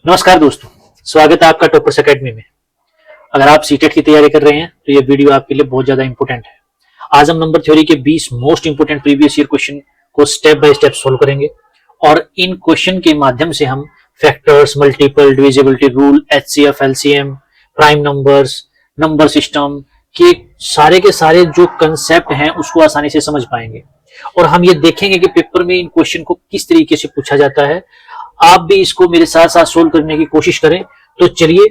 नमस्कार दोस्तों, स्वागत है आपका टॉपर्स एकेडमी में। अगर आप सीटेट की तैयारी कर रहे हैं तो ये वीडियो आपके लिए बहुत ज्यादा इंपॉर्टेंट है। आज हम नंबर थ्योरी के 20 most important previous year question को स्टेप बाय स्टेप सोल्व करेंगे और इन क्वेश्चन के माध्यम से हम factors, multiple, divisibility rule, HCF, LCM, prime numbers, number system के सारे जो कंसेप्ट हैं उसको आसानी से समझ पाएंगे और हम ये देखेंगे कि पेपर में इन क्वेश्चन को किस तरीके से पूछा जाता है। आप भी इसको मेरे साथ साथ सोल्व करने की कोशिश करें। तो चलिए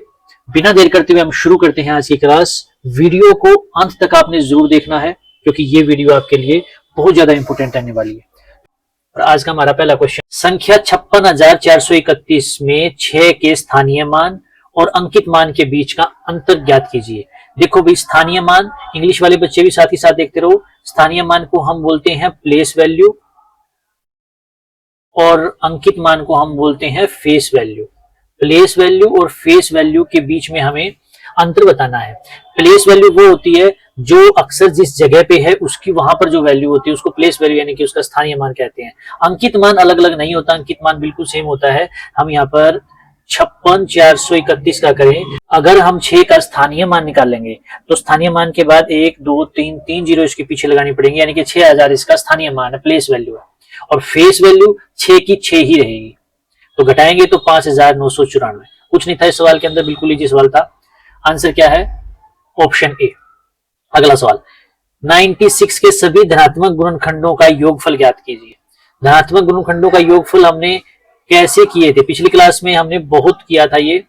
बिना देर करते हुए हम शुरू करते हैं आज की क्लास। वीडियो को अंत तक आपने जरूर देखना है क्योंकि ये वीडियो आपके लिए बहुत ज्यादा इंपॉर्टेंट रहने वाली है। और आज का हमारा पहला क्वेश्चन, संख्या 56,431 में 6 के स्थानीय मान और अंकित मान के बीच का अंतर ज्ञात कीजिए। देखो भाई, स्थानीय मान, इंग्लिश वाले बच्चे भी साथ ही साथ देखते रहो। स्थानीय मान को हम बोलते हैं प्लेस वैल्यू और अंकित मान को हम बोलते हैं फेस वैल्यू। प्लेस वैल्यू और फेस वैल्यू के बीच में हमें अंतर बताना है। प्लेस वैल्यू वो होती है जो अक्सर जिस जगह पे है उसकी वहां पर जो वैल्यू होती है उसको प्लेस वैल्यू यानी कि उसका स्थानीय मान कहते हैं। अंकित मान अलग अलग नहीं होता, अंकित मान बिल्कुल सेम होता है। हम यहाँ पर 56,431 का करें, अगर हम 6 का स्थानीय मान निकालेंगे तो स्थानीय मान के बाद 1 2 3 3 जीरो इसके पीछे लगानी पड़ेंगे, यानी कि 6000 इसका स्थानीय मान है, प्लेस वैल्यू है। और फेस वैल्यू 6 की 6 ही रहेगी, तो घटाएंगे तो 5,994। कुछ नहीं था इस सवाल के अंदर, बिल्कुल इजी सवाल था। आंसर क्या है? ऑप्शन ए। अगला सवाल, 96 के सभी धनात्मक गुणनखंडों का योगफल ज्ञात कीजिए। धनात्मक गुणनखंडों का योगफल हमने कैसे किए थे? पिछली क्लास में हमने बहुत किया था ये।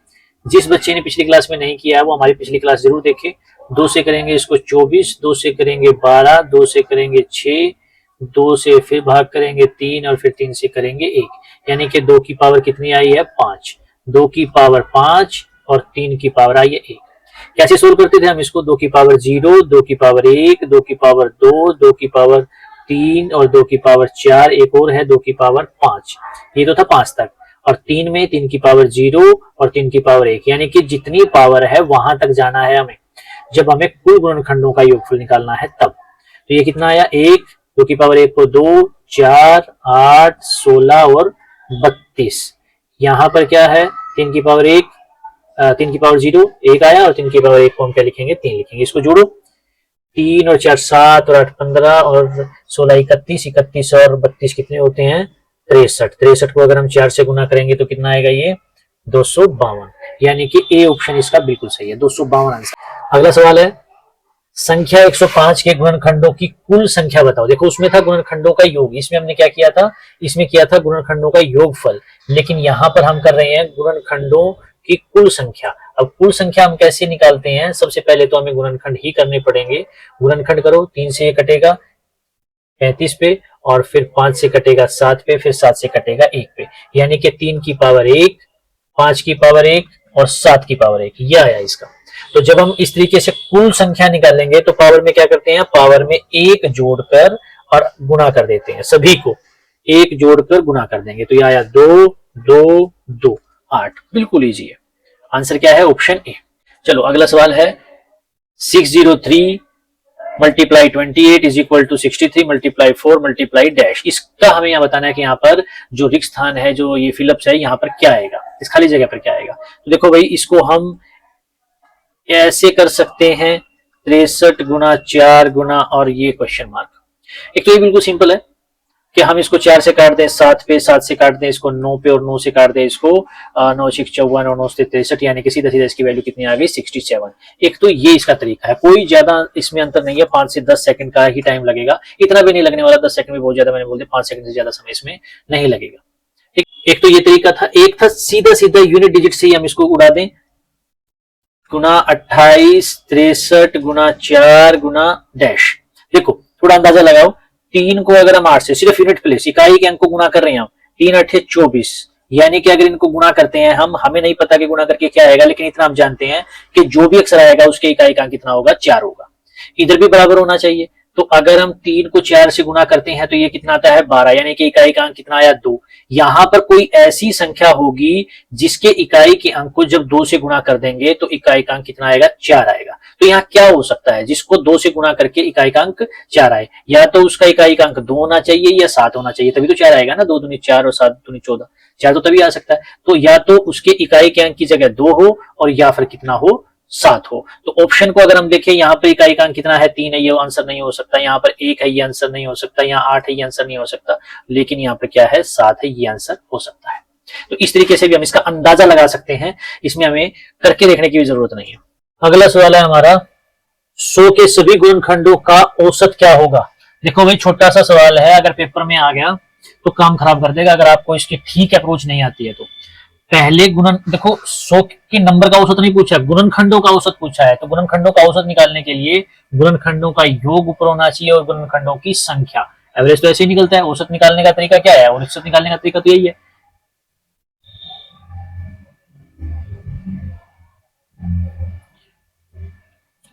जिस बच्चे ने पिछली क्लास में नहीं किया है वो हमारी पिछली क्लास जरूर देखे। 2 से करेंगे इसको 24, 2 से करेंगे 12, 2 से करेंगे 6, 2 से फिर भाग करेंगे 3 और फिर 3 से करेंगे 1, यानी कि 2 की पावर कितनी आई है? 5। 2 की पावर 5 और 3 की पावर आई है 1। कैसे सोल्व करते थे हम इसको? 2 की पावर 0, 2 की पावर 1, 2 की पावर 2, 2 की पावर 3 और 2 की पावर 4, एक और है 2 की पावर 5। ये तो था 5 तक। और 3 में 3 की पावर 0 और 3 की पावर 1, यानी कि जितनी पावर है वहां तक जाना है हमें, जब हमें कुल गुणनखंडों का योगफल निकालना है तब। तो ये कितना आया? 1, 2 की पावर 1 को 2, 4, 8, 16 और 32। यहाँ पर क्या है? 3 की पावर 1, 3 की पावर 0 1 आया और 3 की पावर 1 को हम क्या लिखेंगे? 3 लिखेंगे। इसको जोड़ो, 3 और 4 7 और 8 15 और 16 31, 31 और 32 कितने होते हैं? 63। 63 को अगर हम 4 से गुना करेंगे तो कितना आएगा? ये 252, यानी कि ए ऑप्शन इसका बिल्कुल सही है, 252 आंसर। अगला सवाल है, संख्या 105 के गुणनखंडों की कुल संख्या बताओ। देखो उसमें था गुणनखंडों का योग, इसमें हमने क्या किया था? इसमें किया था गुणनखंडों का योगफल, लेकिन यहाँ पर हम कर रहे हैं गुणनखंडों की कुल संख्या। अब कुल संख्या हम कैसे निकालते हैं? सबसे पहले तो हमें गुणनखंड ही करने पड़ेंगे। गुणनखंड करो, 3 से ये कटेगा 35 पे और फिर 5 से कटेगा 7 पे, फिर 7 से कटेगा 1 पे, यानी कि 3 की पावर 1, 5 की पावर 1 और 7 की पावर 1, यह आया इसका। तो जब हम इस तरीके से कुल संख्या निकालेंगे तो पावर में क्या करते हैं? पावर में 1 जोड़कर और गुणा कर देते हैं, सभी को 1 जोड़कर गुणा कर देंगे। तो यह आया 2 2 2 8, बिल्कुल इजी है। आंसर क्या है? Option A. चलो अगला सवाल है, 603 multiply 28 is equal to 63 multiply 4 multiply dash. इसका हमें यहाँ बताना है कि यहाँ पर जो रिक्त स्थान है, जो ये फिलअप्स है, यहाँ पर क्या आएगा, इस खाली जगह पर क्या आएगा। तो देखो भाई, इसको हम ऐसे कर सकते हैं, 63 गुना 4 गुना और ये क्वेश्चन मार्क। एक तो ये बिल्कुल सिंपल है कि हम इसको 4 से काट दें 7 पे, 7 से काट दें इसको 9 पे और 9 से काट दें इसको 9 6 54 और 9 से 63, यानी कि सीधा सीधा इसकी वैल्यू कितनी आ गई? 67। एक तो ये इसका तरीका है, कोई ज्यादा इसमें अंतर नहीं है, 5 से 10 सेकंड का ही टाइम लगेगा, इतना भी नहीं लगने वाला। 10 सेकंड में बहुत ज्यादा, मैंने बोल दिया 5 सेकंड से ज्यादा समय इसमें नहीं लगेगा। एक तो ये तरीका था। एक था सीधा सीधा यूनिट डिजिट से ही हम इसको उड़ा दें, गुना 28 63 गुना 4 गुना डैश। देखो थोड़ा अंदाजा लगाओ, 3 को अगर हम 8 से सिर्फ यूनिट प्लेस इकाई के अंक को गुना कर रहे हैं हम, 3 8 24, यानी कि अगर इनको गुणा करते हैं हम, हमें नहीं पता कि गुणा करके क्या आएगा, लेकिन इतना हम जानते हैं कि जो भी अक्षर आएगा उसके इकाई का अंक कितना होगा? 4 होगा। इधर भी बराबर होना चाहिए, तो अगर हम 3 को 4 से गुणा करते हैं तो ये कितना आता है 12, यानी कि इकाई का अंक कितना आया 2। यहां पर कोई ऐसी संख्या होगी जिसके इकाई के अंक को जब 2 से गुणा कर देंगे तो इकाई का अंक कितना आएगा 4 आएगा। तो यहाँ क्या हो सकता है जिसको 2 से गुणा करके इकाई का अंक 4 आए, या तो उसका इकाई का अंक 2 होना चाहिए या 7 होना चाहिए, तभी तो 4 आएगा ना। 2 दूनी 4 और 7 दूनी 14, 4 तो तभी आ सकता है। तो या तो उसके इकाई के अंक की जगह 2 हो और या फिर कितना हो 7 हो। तो ऑप्शन को अगर हम देखें यहाँ पे इकाई का अंक कितना है 3 है, ये आंसर नहीं हो सकता। यहाँ पर 1 है, ये आंसर नहीं हो सकता। यहाँ 8 है, ये आंसर नहीं हो सकता। लेकिन यहाँ पर क्या है 7 है, ये आंसर हो सकता है। तो इस तरीके से भी हम इसका अंदाजा लगा सकते हैं, इसमें हमें करके देखने की भी जरूरत नहीं है। अगला सवाल है हमारा 100 के सभी गुणनखंडों का औसत क्या होगा। देखो भाई छोटा सा सवाल है, अगर पेपर में आ गया तो काम खराब कर देगा अगर आपको इसकी ठीक अप्रोच नहीं आती है। तो पहले गुणन देखो 100 के नंबर का औसत नहीं पूछा, गुणनखंडों का औसत पूछा है। तो गुणनखंडों का औसत निकालने के लिए गुणनखंडों का योग ऊपर होना चाहिए और गुणनखंडों की संख्या। एवरेज तो ऐसे ही निकलता है। औसत निकालने का तरीका क्या है, औसत निकालने का तरीका तो यही है।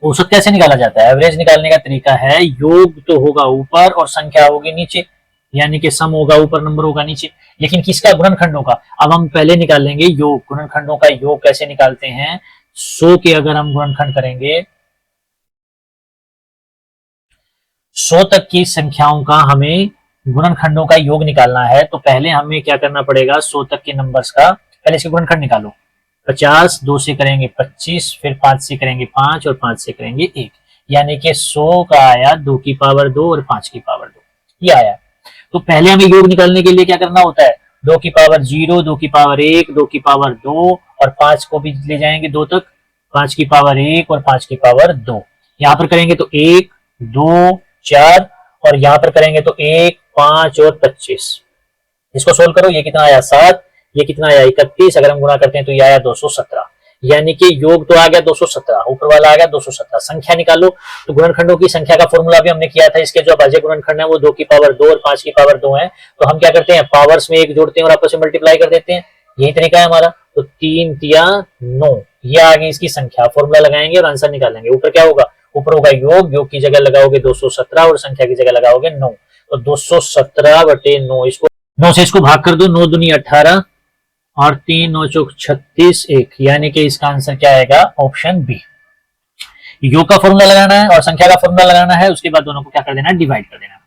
औसत कैसे निकाला जाता है, एवरेज निकालने का तरीका है योग तो होगा ऊपर और संख्या होगी नीचे, यानी कि सम होगा ऊपर नंबर होगा नीचे। लेकिन किसका, गुणनखंडों का। अब हम पहले निकाल लेंगे योग। गुणनखंडों का योग कैसे निकालते हैं, 100 के अगर हम गुणनखंड करेंगे 100 तक की संख्याओं का हमें गुणनखंडों का योग निकालना है। तो पहले हमें क्या करना पड़ेगा, 100 तक के नंबर्स का पहले इसके गुणनखंड निकालो। 50 2 से करेंगे 25, फिर 5 से करेंगे 5 और 5 से करेंगे 1, यानी कि 100 का आया 2 की पावर 2 और 5 की पावर 2, ये आया। तो पहले हमें योग निकालने के लिए क्या करना होता है, 2 की पावर 0, 2 की पावर 1, 2 की पावर 2 और 5 को भी ले जाएंगे 2 तक, 5 की पावर 1 और 5 की पावर 2। यहाँ पर करेंगे तो 1 2 4 और यहाँ पर करेंगे तो 1 5 और 25। इसको सोल्व करो, ये कितना आया 7, ये कितना आया 31। अगर हम गुणा करते हैं तो ये आया 217, यानी कि योग तो आ गया 217, ऊपर वाला आ गया 217। संख्या निकालो, तो गुणनखंडों की संख्या का फॉर्मूला भी हमने किया था। इसके जो अभाज्य गुणनखंड है वो 2 की पावर 2 और 5 की पावर 2 है। तो हम क्या करते हैं, पावर्स में 1 जोड़ते हैं और आपस में मल्टीप्लाई कर देते हैं, यही तरीका है हमारा। तो 3 तिया 9, ये आ गई इसकी संख्या। फॉर्मूला लगाएंगे और आंसर निकालेंगे। ऊपर क्या होगा, ऊपर होगा योग की जगह लगाओगे 217 और संख्या की जगह लगाओगे 9। तो 217/9, इसको 9 से इसको भाग कर दो, 9 दूनी 18 और 3 9 चौक 36 1, यानी कि इसका आंसर क्या आएगा, ऑप्शन बी। योग का फॉर्मूला लगाना है और संख्या का फॉर्मूला लगाना है, उसके बाद दोनों को क्या कर देना, डिवाइड कर देना।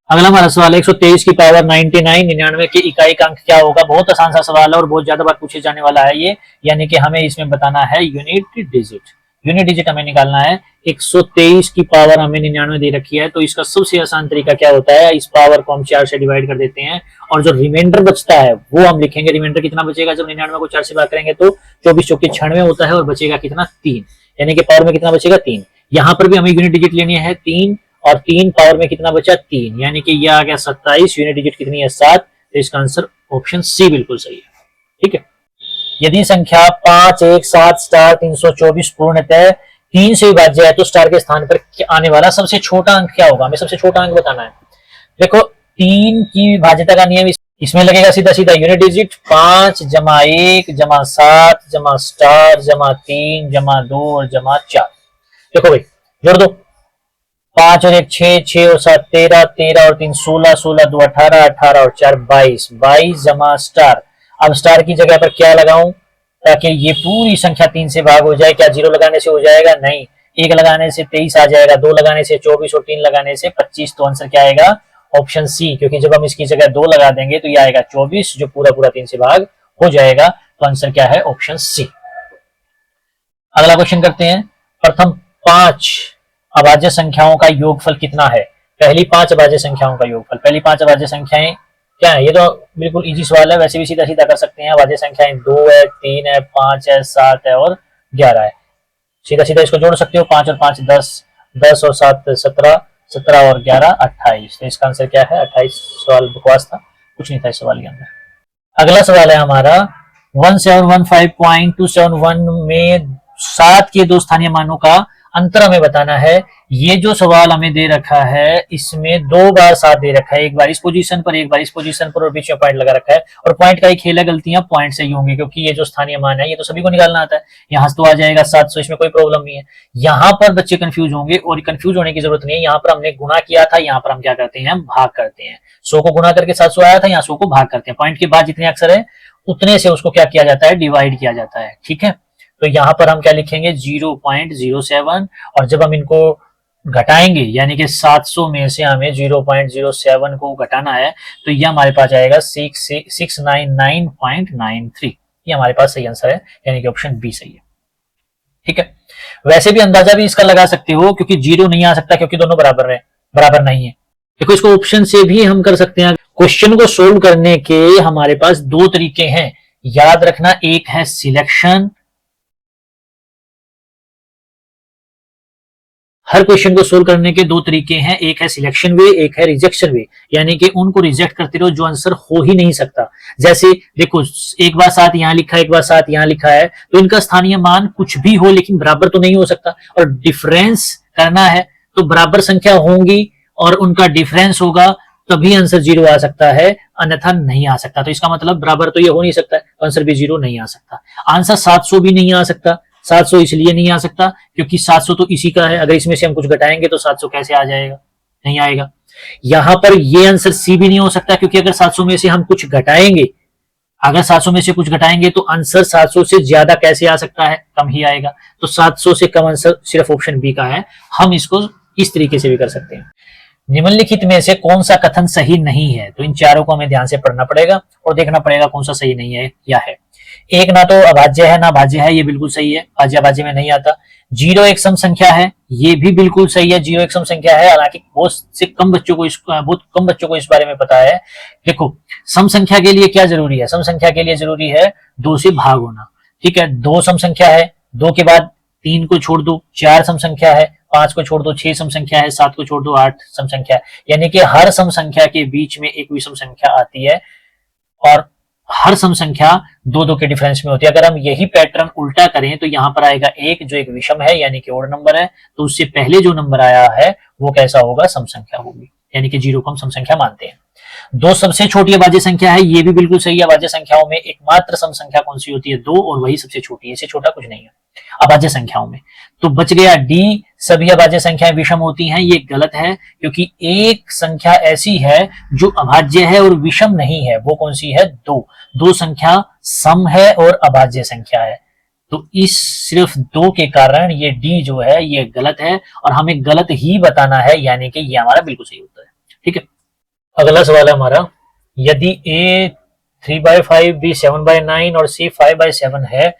अगला हमारा सवाल है 123 की पावर 99, 99 की इकाई का अंक क्या होगा। बहुत आसान सा सवाल है और बहुत ज्यादा बार पूछे जाने वाला है ये, यानी कि हमें इसमें बताना है यूनिट डिजिट। यूनिट डिजिट हमें निकालना है। 123 की पावर हमें 99 दे रखी है, तो इसका सबसे आसान तरीका क्या होता है, इस पावर को हम 4 से डिवाइड कर देते हैं और जो रिमाइंडर बचता है वो हम लिखेंगे। रिमाइंडर कितना बचेगा, जब 99 को 4 से भाग करेंगे तो 24 चौके 96 होता है और बचेगा कितना 3, यानी कि पावर में कितना बचेगा 3। यहाँ पर भी हमें यूनिट डिजिट लेनी है 3 और 3 पावर में कितना बचा 3, यानी कि यह आ गया 27। यूनिट डिजिट कितनी है 7, तो इसका आंसर ऑप्शन सी बिल्कुल सही है। ठीक है, यदि संख्या 5 1 7 स्टार 324 पूर्णतः 3 से विभाज्य है तो स्टार के स्थान पर आने वाला सबसे छोटा अंक क्या होगा। हमें सबसे छोटा अंक बताना है। देखो 3 की विभाज्यता का नियम इसमें लगेगा सीधा सीधा, यूनिट डिजिट 5 जमा 1 जमा 7 जमा स्टार जमा 3 जमा 2 और जमा 4। देखो भाई जोड़ दो, 5 और 1 6, 6 और 7 13, 13 और 3 16, 16 2 18, 18 और 4 22, 22 जमा स्टार। अब स्टार की जगह पर क्या लगाऊं ताकि ये पूरी संख्या 3 से भाग हो जाए। क्या 0 लगाने से हो जाएगा, नहीं। 1 लगाने से 23 आ जाएगा, 2 लगाने से 24 और 3 लगाने से 25। तो आंसर क्या आएगा, ऑप्शन सी, क्योंकि जब हम इसकी जगह 2 लगा देंगे तो ये आएगा 24, जो पूरा पूरा 3 से भाग हो जाएगा। तो आंसर क्या है, ऑप्शन सी। अगला क्वेश्चन करते हैं। प्रथम 5 अभाज्य संख्याओं का योगफल कितना है। पहली 5 अभाज्य संख्याओं का योगफल, पहली 5 अभाज्य संख्याएं क्या है, ये तो बिल्कुल इजी सवाल है, वैसे भी सीधा सीधा कर सकते हैं। अभाज्य संख्याएं 2 है 3 है 5 है 7 है और 11 है। सीधा सीधा इसको जोड़ सकते हो, 5 और 5 10, 10 और 7 17, 17 और 11 28। तो इसका आंसर क्या है 28। सवाल बकवास था, कुछ नहीं था इस सवाल के अंदर। अगला सवाल है हमारा 1715.271 में 7 के 2 स्थानीय मानों का अंतर हमें बताना है। ये जो सवाल हमें दे रखा है इसमें 2 बार 7 दे रखा है, एक बार इस पोजीशन पर, एक बार इस पोजीशन पर, और बीच में पॉइंट लगा रखा है। और पॉइंट का ही खेल है, गलतियां पॉइंट से ही होंगी क्योंकि ये जो स्थानीय मान है ये तो सभी को निकालना आता है। यहां से तो आ जाएगा 700, इसमें कोई प्रॉब्लम नहीं है। यहाँ पर बच्चे कंफ्यूज होंगे, और कंफ्यूज होने की जरूरत नहीं है। यहाँ पर हमने गुणा किया था, यहाँ पर हम क्या करते हैं, भाग करते हैं। 100 को गुणा करके 700 आया था, यहाँ 100 को भाग करते हैं। पॉइंट के बाद जितने अक्षर है उतने से उसको क्या किया जाता है, डिवाइड किया जाता है। ठीक है, तो यहाँ पर हम क्या लिखेंगे, 0.07। और जब हम इनको घटाएंगे यानी कि 700 में से हमें 0.07 को घटाना है, तो ये हमारे पास आएगा 699.93। ये हमारे पास सही आंसर है, यानी कि ऑप्शन बी सही है। ठीक है, वैसे भी अंदाजा भी इसका लगा सकते हो क्योंकि 0 नहीं आ सकता क्योंकि दोनों बराबर है, बराबर नहीं है। देखो इसको ऑप्शन से भी हम कर सकते हैं। क्वेश्चन को सोल्व करने के हमारे पास 2 तरीके हैं, याद रखना। एक है सिलेक्शन, हर क्वेश्चन को सोल्व करने के 2 तरीके हैं, एक है सिलेक्शन वे, एक है रिजेक्शन वे। यानी कि उनको रिजेक्ट करते रहो जो आंसर हो ही नहीं सकता। जैसे देखो, एक बार 7 यहां लिखा है, एक बार 7 यहां लिखा है, तो इनका स्थानीय मान कुछ भी हो लेकिन बराबर तो नहीं हो सकता। और डिफरेंस करना है तो बराबर संख्या होंगी और उनका डिफरेंस होगा, तभी आंसर 0 आ सकता है, अन्यथा नहीं आ सकता। तो इसका मतलब बराबर तो ये हो नहीं सकता, आंसर भी 0 नहीं आ सकता। आंसर 700 भी नहीं आ सकता। 700 इसलिए नहीं आ सकता क्योंकि 700 तो इसी का है, अगर इसमें से हम कुछ घटाएंगे तो 700 कैसे आ जाएगा, नहीं आएगा। यहां पर ये आंसर सी भी नहीं हो सकता क्योंकि अगर 700 में से हम कुछ घटाएंगे, अगर 700 में से कुछ घटाएंगे तो आंसर 700 से ज्यादा कैसे आ सकता है, कम ही आएगा। तो 700 से कम आंसर सिर्फ ऑप्शन बी का है। हम इसको इस तरीके से भी कर सकते हैं। निम्नलिखित में से कौन सा कथन सही नहीं है, तो इन चारों को हमें ध्यान से पढ़ना पड़ेगा और देखना पड़ेगा कौन सा सही नहीं है या है। एक ना तो अभाज्य है ना भाज्य है, ये बिल्कुल सही है, भाज्य भाज्य में नहीं आता। 0 एक सम संख्या है, ये भी बिल्कुल सही है, 0 एक सम संख्या है। हालांकि बहुत कम बच्चों को इस बारे में पता है। देखो, सम संख्या के लिए क्या जरूरी है, सम संख्या के लिए जरूरी है 2 से भाग होना। ठीक है, 2 सम संख्या है, 2 के बाद 3 को छोड़ दो 4 सम संख्या है, 5 को छोड़ दो 6 सम संख्या है, 7 को छोड़ दो 8 सम संख्या है। यानी कि हर सम संख्या के बीच में एक विषम संख्या आती है और हर सम संख्या 2-2 के डिफरेंस में होती है। अगर हम यही पैटर्न उल्टा करें तो यहाँ पर आएगा 1 जो एक विषम है यानी कि ओड नंबर है, तो उससे पहले जो नंबर आया है वो कैसा होगा, सम संख्या होगी, यानी कि 0 को हम सम संख्या मानते हैं। 2 सबसे छोटी अभाज्य संख्या है, ये भी बिल्कुल सही है। अभाज्य संख्याओं में एकमात्र सम संख्या कौन सी होती है, 2, और वही सबसे छोटी है, इससे छोटा कुछ नहीं है अभाज्य संख्याओं में। तो बच गया डी, सभी अभाज्य संख्याएं विषम होती हैं, ये गलत है क्योंकि एक संख्या ऐसी है जो अभाज्य है और विषम नहीं है, वो कौन सी है, 2 संख्या सम है और अभाज्य संख्या है। तो इस सिर्फ 2 के कारण ये डी जो है ये गलत है और हमें गलत ही बताना है, यानी कि ये हमारा बिल्कुल सही उत्तर है। ठीक है, अगला सवाल है हमारा, यदि a 3/5, b 7/9 और c 5/7 है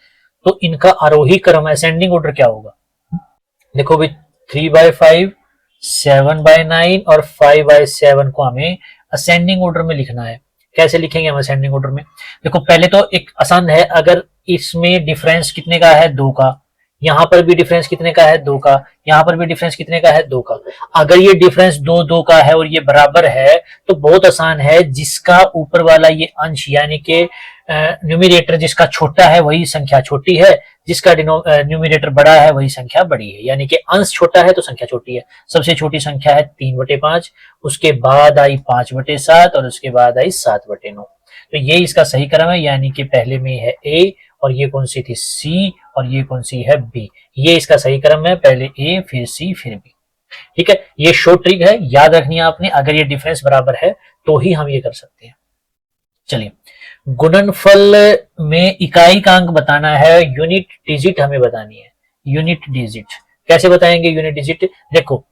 तो इनका आरोही क्रम असेंडिंग ऑर्डर क्या होगा। देखो भाई, 3/5, 7/9 और 5/7 को हमें असेंडिंग ऑर्डर में लिखना है। कैसे लिखेंगे हम असेंडिंग ऑर्डर में, देखो पहले तो एक आसान है, अगर इसमें डिफरेंस कितने का है, 2 का, यहां पर भी डिफरेंस कितने का है, 2 का, यहां पर भी डिफरेंस कितने का है, 2 का। अगर ये डिफरेंस 2-2 का है और ये बराबर है तो बहुत आसान है, जिसका ऊपर वाला ये अंश यानी कि न्यूमरेटर जिसका छोटा है वही संख्या छोटी है, जिसका न्यूमरेटर बड़ा है वही संख्या बड़ी है। यानी कि अंश छोटा है तो संख्या छोटी है। सबसे छोटी संख्या है 3/5, उसके बाद आई 5/7 और उसके बाद आई 7/9। तो ये इसका सही क्रम है, यानी कि पहले में है ए और ये कौन सी थी, सी, और ये कौन सी है, बी। ये इसका सही क्रम है, पहले ए फिर सी फिर बी। ठीक है, ये शॉर्ट ट्रिक है, याद रखनी है आपने। अगर ये डिफरेंस बराबर है तो ही हम ये कर सकते हैं। चलिए, गुणनफल में इकाई का अंक बताना है, यूनिट डिजिट हमें बतानी है। यूनिट डिजिट कैसे बताएंगे, यूनिट डिजिट देखो,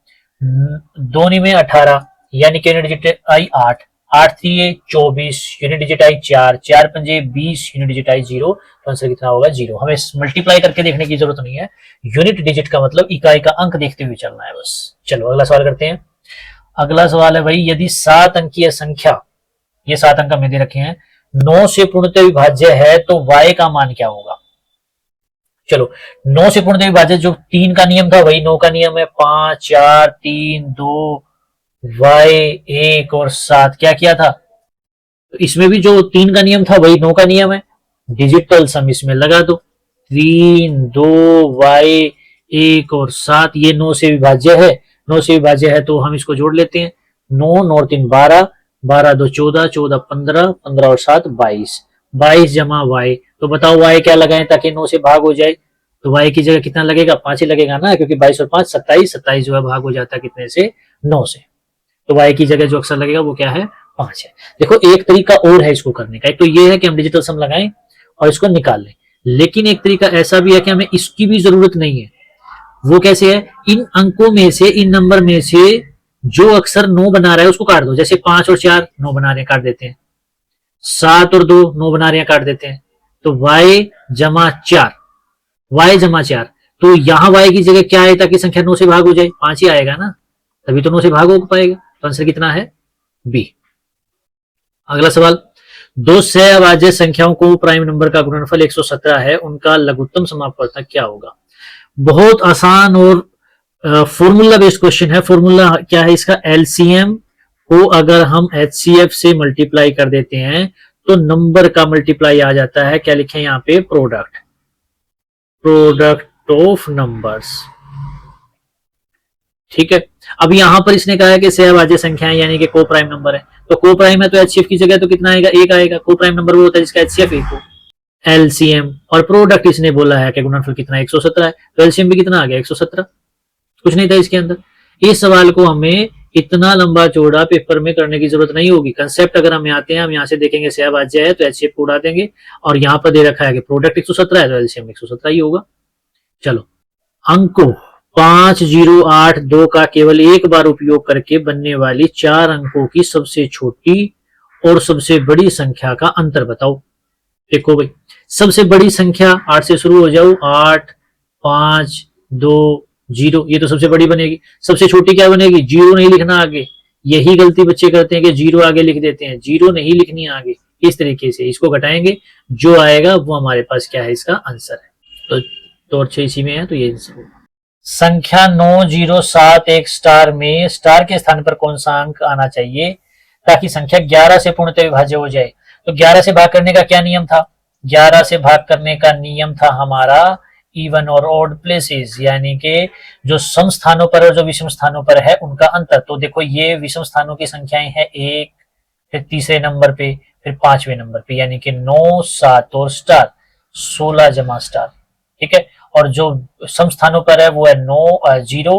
2 में 18 यानी कि unit digit I 8, 8 3 24, unit digit I 4, 4 5 20, unit digit I 0। तो आंसर कितना होगा, 0। हमें मल्टीप्लाई करके देखने की जरूरत नहीं है, यूनिट डिजिट का मतलब इकाई का अंक देखते हुए चलना है बस। चलो अगला सवाल करते हैं। अगला सवाल है भाई, यदि 7 अंकीय संख्या, ये 7 अंक हमें दे रखे हैं, 9 से पूर्णतः विभाज्य है तो y का मान क्या होगा। चलो, 9 से पूर्णतः विभाज्य, जो 3 का नियम था वही 9 का नियम है। 5 4 3 2 y 1 और 7 क्या किया था, तो इसमें भी जो 3 का नियम था वही 9 का नियम है। डिजिटल सम इसमें लगा दो, 3 2 y 1 और 7, ये 9 से विभाज्य है, 9 से विभाज्य है तो हम इसको जोड़ लेते हैं। 9 9 3 12, 12 2 14, 14 15, 15 और 7 22, 22 जमा y। तो बताओ y क्या लगाएं ताकि 9 से भाग हो जाए। तो y की जगह कितना लगेगा, 5 ही लगेगा ना, क्योंकि 22 और 5 27, 27 जो है भाग हो जाता है कितने से, 9 से। तो y की जगह जो अक्सर लगेगा वो क्या है, 5 है। देखो एक तरीका और है इसको करने का, एक तो ये है कि हम डिजिटल सम लगाएं और इसको निकाल लें, लेकिन एक तरीका ऐसा भी है कि हमें इसकी भी जरूरत नहीं है। वो कैसे है, इन अंकों में से, इन नंबर में से जो अक्सर 9 बना रहा है उसको काट दो। जैसे 5 और 4 9 बना रहे हैं, काट देते हैं। 7 और 2 9 बना रहे हैं, काट देते हैं। तो y जमा 4, y जमा 4, तो यहां y की जगह क्या है ताकि संख्या 9 से भाग हो जाए, 5 ही आएगा ना, तभी तो 9 से भाग हो पाएगा। तो आंसर कितना है, बी। अगला सवाल, दो सहअभाज्य संख्याओं को प्राइम नंबर का गुणनफल 117 है, उनका लघुत्तम समापवर्तक क्या होगा। बहुत आसान और फॉर्मूला बेस्ड क्वेश्चन है। फॉर्मूला क्या है इसका, एलसीएम को अगर हम एचसीएफ से मल्टीप्लाई कर देते हैं तो नंबर का मल्टीप्लाई आ जाता है। क्या लिखे यहाँ पे, प्रोडक्ट, प्रोडक्ट ऑफ नंबर्स। ठीक है, अब यहां पर इसने कहा है कि सहअभाज्य संख्याएं यानी कि को प्राइम नंबर है, तो को प्राइम है तो एचसीएफ की जगह तो कितना आएगा, 1 आएगा। को प्राइम नंबर वो होता है जिसका एचसीएफ 1 हो। एलसीएम और प्रोडक्ट इसने बोला है कि गुणनफल कितना 117 है, तो एलसीएम भी कितना आ गया 117, कुछ नहीं था इसके अंदर। इस सवाल को हमें इतना लंबा चौड़ा पेपर में करने की जरूरत नहीं होगी। कंसेप्ट अगर हम आते हैं, हम यहाँ से देखेंगे सहअभाज्य है तो एचसीएफ को उड़ा देंगे, और यहाँ पर दे रखा है कि प्रोडक्ट 117 है तो एलसीएम 117 ही होगा। चलो, अंकों 5 0 8 2 का केवल एक बार उपयोग करके बनने वाली 4 अंकों की सबसे छोटी और सबसे बड़ी संख्या का अंतर बताओ। देखो भाई, सबसे बड़ी संख्या 8 से शुरू हो जाओ, 8 5 2 0, ये तो सबसे बड़ी बनेगी। सबसे छोटी क्या बनेगी, 0 नहीं लिखना आगे। यही गलती बच्चे करते हैं कि 0 आगे लिख देते हैं, 0 नहीं लिखनी आगे। इस तरीके से इसको घटाएंगे, जो आएगा वो हमारे पास क्या है, इसका आंसर है। तो अच्छे इसी में है, तो ये आंसर होगा। संख्या 9071 स्टार में स्टार के स्थान पर कौन सा अंक आना चाहिए ताकि संख्या 11 से पूर्णतः विभाज्य हो जाए। तो 11 से भाग करने का क्या नियम था, 11 से भाग करने का नियम था हमारा इवन और ऑड प्लेसेस, यानी कि जो सम स्थानों पर और जो विषम स्थानों पर है उनका अंतर। तो देखो ये विषम स्थानों की संख्याएं हैं 1, फिर तीसरे नंबर पे, फिर 5वें नंबर पे, यानी कि 9 7 और स्टार 16 जमा स्टार। ठीक है, और जो सम स्थानों पर है वो है 0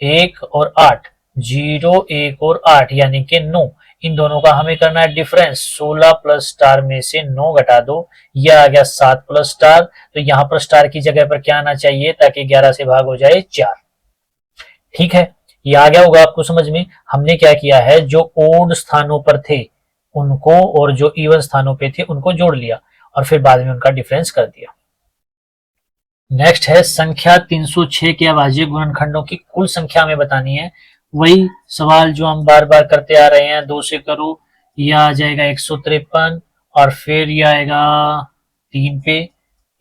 1 और 8, 0 1 और 8 यानी कि 9। इन दोनों का हमें करना है डिफरेंस, 16 प्लस स्टार में से 9 घटा दो, यह आ गया 7 प्लस स्टार। तो यहां पर स्टार की जगह पर क्या आना चाहिए ताकि 11 से भाग हो जाए 4। ठीक है, ये आ गया होगा आपको समझ में। हमने क्या किया है, जो ओड स्थानों पर थे उनको और जो इवन स्थानों पे थे उनको जोड़ लिया और फिर बाद में उनका डिफरेंस कर दिया। नेक्स्ट है संख्या 306 के अभाज्य गुणनखंडों की कुल संख्या हमें बतानी है। वही सवाल जो हम बार बार करते आ रहे हैं, 2 से करो, यह आ जाएगा 153, और फिर यह आएगा 3 पे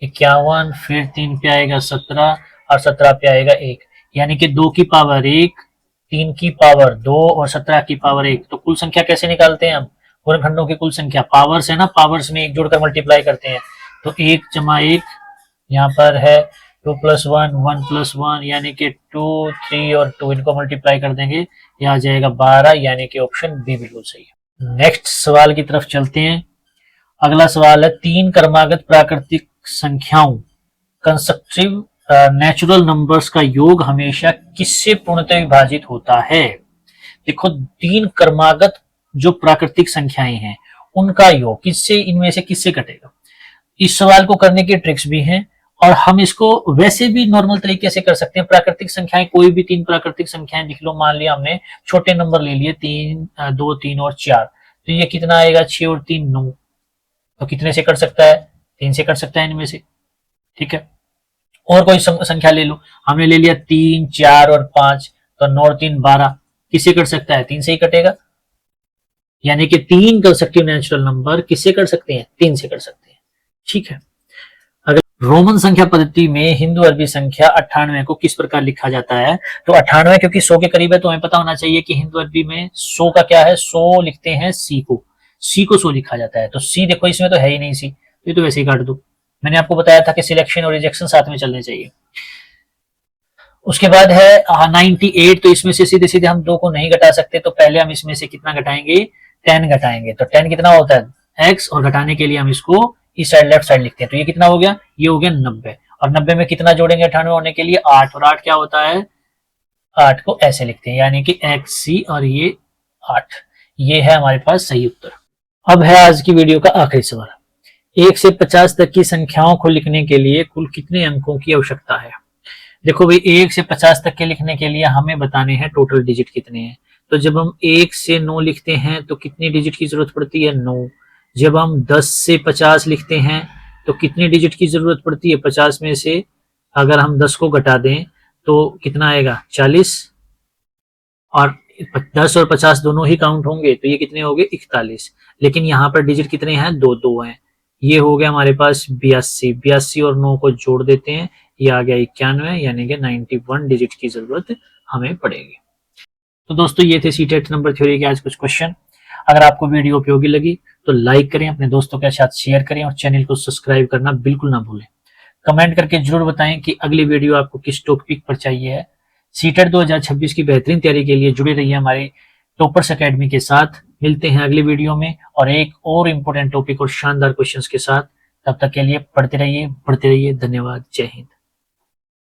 51, फिर 3 पे आएगा 17, और 17 पे आएगा 1, यानी कि 2 की पावर 1, 3 की पावर 2 और 17 की पावर 1। तो कुल संख्या कैसे निकालते हैं हम, गुणनखंडों की कुल संख्या पावर्स है ना, पावर्स में 1 जोड़कर मल्टीप्लाई करते हैं। तो 1 जमा 1 यहाँ पर है 2 + 1 1 + 1, यानी कि 2 3 और 2, इनको मल्टीप्लाई कर देंगे, यह आ जाएगा 12, यानी कि ऑप्शन बी बिल्कुल सही है। नेक्स्ट सवाल की तरफ चलते हैं। अगला सवाल है, 3 क्रमागत प्राकृतिक संख्याओं कंसेक्यूटिव नेचुरल नंबर्स का योग हमेशा किससे पूर्णतः विभाजित होता है। देखो 3 क्रमागत जो प्राकृतिक संख्याएं हैं उनका योग किससे, इनमें से किससे कटेगा। इस सवाल को करने के ट्रिक्स भी हैं और हम इसको वैसे भी नॉर्मल तरीके से कर सकते हैं। प्राकृतिक संख्याएं, कोई भी 3 प्राकृतिक संख्याएं लिख लो। मान लिया हमने छोटे नंबर ले लिए 3 2 3 और 4, तो ये कितना आएगा, 6 और 3 9। तो कितने से कर सकता है, 3 से कर सकता है इनमें से। ठीक है, और कोई संख्या ले लो, हमने ले लिया 3 4 और 5, तो 9 और 3 12, किससे कर सकता है, 3 से ही कटेगा। यानी कि 3 कंसेक्यूटिव नेचुरल नंबर किससे कर सकते हैं, 3 से कर सकते हैं। ठीक है, अगर रोमन संख्या पद्धति में हिंदू अरबी संख्या 98 को किस प्रकार लिखा जाता है। तो 98 क्योंकि 100 के करीब है तो हमें पता होना चाहिए कि हिंदू अरबी में 100 का क्या है, 100 लिखते हैं सी को, सी को 100 लिखा जाता है। तो सी देखो इसमें तो है ही नहीं सी, ये तो वैसे ही काट दो। मैंने आपको बताया था कि सिलेक्शन और रिजेक्शन साथ में चलने चाहिए। उसके बाद है 98, तो इसमें से सीधे सीधे हम 2 को नहीं घटा सकते, तो पहले हम इसमें से कितना घटाएंगे, 10 घटाएंगे। तो 10 कितना होता है x, और घटाने के लिए हम इसको इस साइड लेफ्ट साइड लिखते हैं। तो ये कितना हो गया, ये हो गया 90, और 90 में कितना जोड़ेंगे 98 होने के लिए, 8, और 8 क्या होता है, 8 को ऐसे लिखते हैं, यानी कि XC और ये 8, ये है हमारे पास सही उत्तर। अब है आज की वीडियो का आखिरी सवाल, 1 से 50 तक की संख्याओं को लिखने के लिए कुल कितने अंकों की आवश्यकता है। देखो भाई, 1 से 50 तक के लिखने के लिए हमें बताने हैं टोटल डिजिट कितने हैं। तो जब हम 1 से 9 लिखते हैं तो कितनी डिजिट की जरूरत पड़ती है, 9। जब हम 10 से 50 लिखते हैं तो कितनी डिजिट की जरूरत पड़ती है, 50 में से अगर हम 10 को घटा दें तो कितना आएगा, 40, और 10 और 50 दोनों ही काउंट होंगे, तो ये कितने हो गए, 41। लेकिन यहाँ पर डिजिट कितने हैं, 2 2 हैं। ये हो गया हमारे पास 82, 82 और 9 को जोड़ देते हैं, ये आ गया 91, यानी कि 91 डिजिट की जरूरत हमें पड़ेगी। तो दोस्तों, ये थे सीटेट नंबर थ्योरी के आज कुछ क्वेश्चन। अगर आपको वीडियो उपयोगी लगी तो लाइक करें, अपने दोस्तों के साथ शेयर करें, और चैनल को सब्सक्राइब करना बिल्कुल ना भूलें। कमेंट करके जरूर बताएं कि अगली वीडियो आपको किस टॉपिक पर चाहिए है। सीटेट 2026 की बेहतरीन तैयारी के लिए जुड़े रहिए हमारे टॉपर्स एकेडमी के साथ। मिलते हैं अगली वीडियो में और एक और इम्पोर्टेंट टॉपिक और शानदार क्वेश्चंस के साथ। तब तक के लिए पढ़ते रहिए, बढ़ते रहिए। धन्यवाद, जय हिंद।